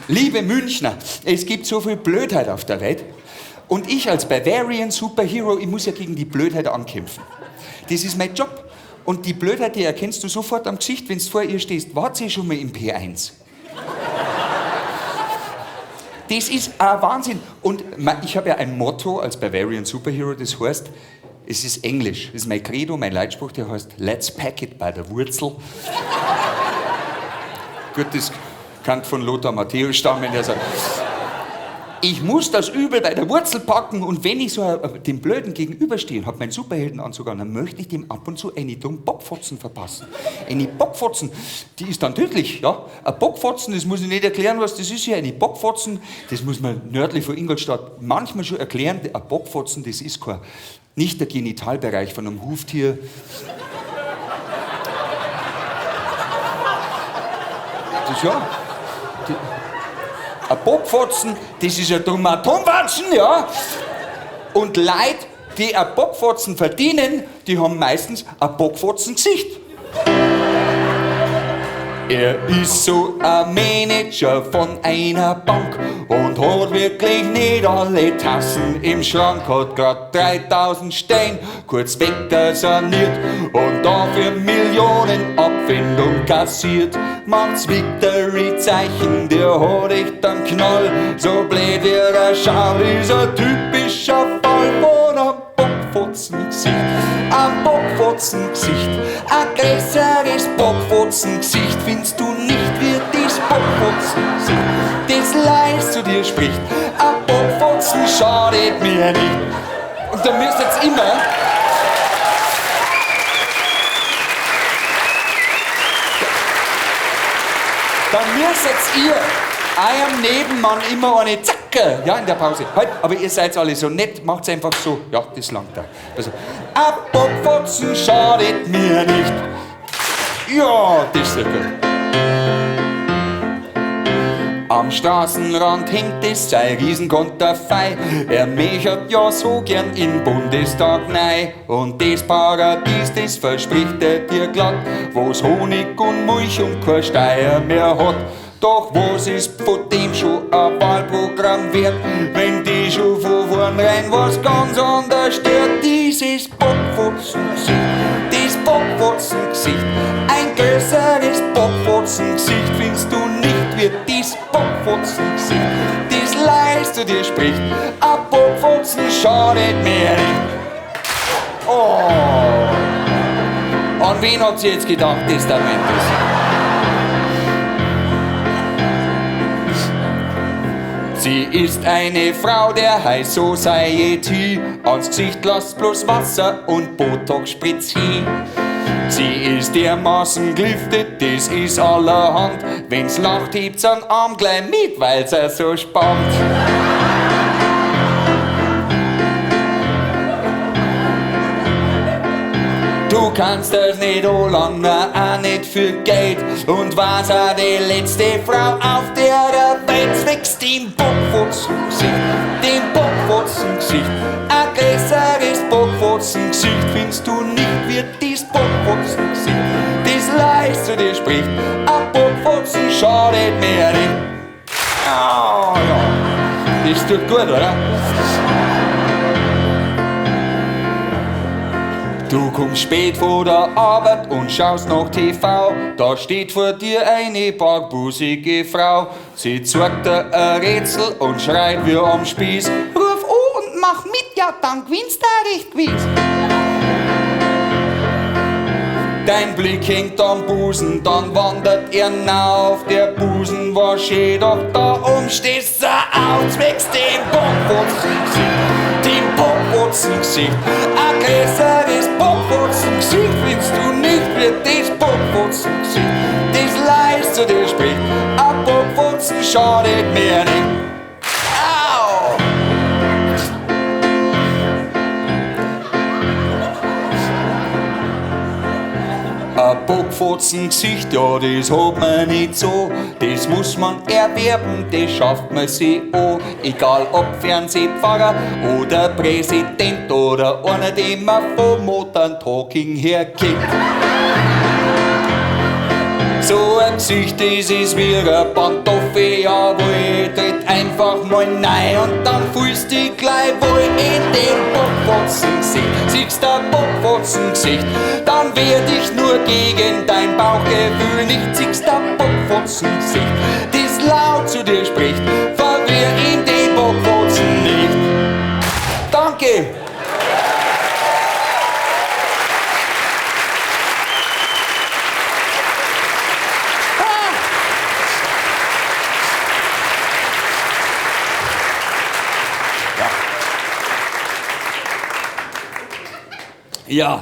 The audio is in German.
Liebe Münchner, es gibt so viel Blödheit auf der Welt. Und ich als Bavarian Superhero, ich muss ja gegen die Blödheit ankämpfen. Das ist mein Job. Und die Blödheit, die erkennst du sofort am Gesicht, wenn du vor ihr stehst. Wart sie schon mal im P1? Das ist ein Wahnsinn. Und ich habe ja ein Motto als Bavarian Superhero, das heißt, es ist Englisch. Das ist mein Credo, mein Leitspruch, der heißt Let's pack it bei der Wurzel. Gut, das kann von Lothar Matthäus stammen, der sagt, ich muss das Übel bei der Wurzel packen und wenn ich so dem Blöden gegenüberstehe und habe meinen Superheldenanzug an, dann möchte ich dem ab und zu eine dumme Bockfotzen verpassen. Eine Bockfotzen, die ist dann tödlich, ja. Ein Bockfotzen, das muss ich nicht erklären, was das ist hier. Eine Bockfotzen, das muss man nördlich von Ingolstadt manchmal schon erklären. Ein Bockfotzen, das ist nicht der Genitalbereich von einem Huftier. Das ja. Ein Bockfotzen, das ist ein dummer Atomwatschen, ja. Und Leute, die ein Bockfotzen verdienen, die haben meistens ein Bockfotzen-Gesicht. Er ist so ein Manager von einer Bank und hat wirklich nicht alle Tassen im Schrank. Hat grad 3000 Steine kurz wegsaniert und dafür Millionen Abfindung kassiert. Macht's Victory-Zeichen, der hat echt einen Knall. So blöd wie er schaut, ist ein typischer Fall von einem Bockfotzen-Gesicht. Ein Bockfotzen-Gesicht, ein größeres Bockfotzen-Gesicht findest du nicht wie das Bockfotzen-Gesicht, das leise zu dir spricht. Ein Bockfotzen schadet mir nicht. Und da müsst jetzt immer... Dann müsst jetzt ihr eurem Nebenmann immer eine Zacke, ja, in der Pause. Halt, aber ihr seid alle so nett, macht's einfach so. Ja, das langt da. Also, ein Bockfotzen schadet mir nicht. Ja, das ist ja gut. Am Straßenrand hängt es sein Riesenkonterfei. Er mechert ja so gern in Bundestag nei. Und das Paradies, das verspricht er dir glatt, wo's Honig und Milch und kein Steier mehr hat. Doch was ist von dem schon ein Wahlprogramm wert, wenn die schon von vornherein was ganz anderes stört? Dieses Bockfotzen-Gesicht, das Bockfotzen-Gesicht, ein größeres Bockfotzen-Gesicht findest du nicht wie das Bockfotzen-Gesicht, das leise zu dir spricht. Ein Bockfotzen schadet mir nicht. Oh, an wen habt ihr jetzt gedacht, Testament ist? Sie ist eine Frau der High Society, ans Gesicht lasst bloß Wasser und Botox spritzt hin. Sie ist dermaßen gliftet, das ist allerhand, wenn's lacht, hebt's an Arm gleich mit, weil's so spannt. Du kannst das nicht anlangen, auch nicht für Geld. Und was auch die letzte Frau auf der Welt wächst dem Bockfotzen-Gesicht, dem Bockfotzen-Gesicht. Ein größeres Bockfotzen-Gesicht findest du nicht wie das Bockfotzen-Gesicht, das leise zu dir spricht. Ein Bockfotzen schadet mir nicht. Oh, ja, das tut gut, oder? Du kommst spät vor der Arbeit und schaust nach TV. Da steht vor dir eine bartbusige Frau. Sie zeigt dir ein Rätsel und schreit wie am Spieß. Ruf an und mach mit, ja, dann gewinnst du recht gewiss. Dein Blick hängt am Busen, dann wandert er auf. Der Busen war schön, doch da stehst du auf. Wächst dem Bockfotzen-Gesicht, dem Bockfotzen-Gesicht. Ein größeres Bockfotzen-Gesicht findest du nicht wie das Bockfotzen-Gesicht, das leise zu dir spricht. Ein Bockfotzen schadet mir nicht. Au! Ein Bockfotzen-Gesicht, ja, das hat man nicht so. Das muss man erwerben, das schafft man sich an. Egal ob Fernsehpfarrer oder Präsident oder einer, den man vom Modern Talking her kennt. So ein Gesicht, das ist wie ein Pantoffel, jawohl, tritt einfach mal rein und dann fühlst du dich gleich wohl in dem Bockfotzen-Gesicht. Siehst du Bockfotzen-Gesicht, dann werd ich nur gegen dein Bauchgefühl nicht. Siehst du Bockfotzen-Gesicht, das laut zu dir spricht, verwirr in dem Bockfotzen nicht. Danke! Ja.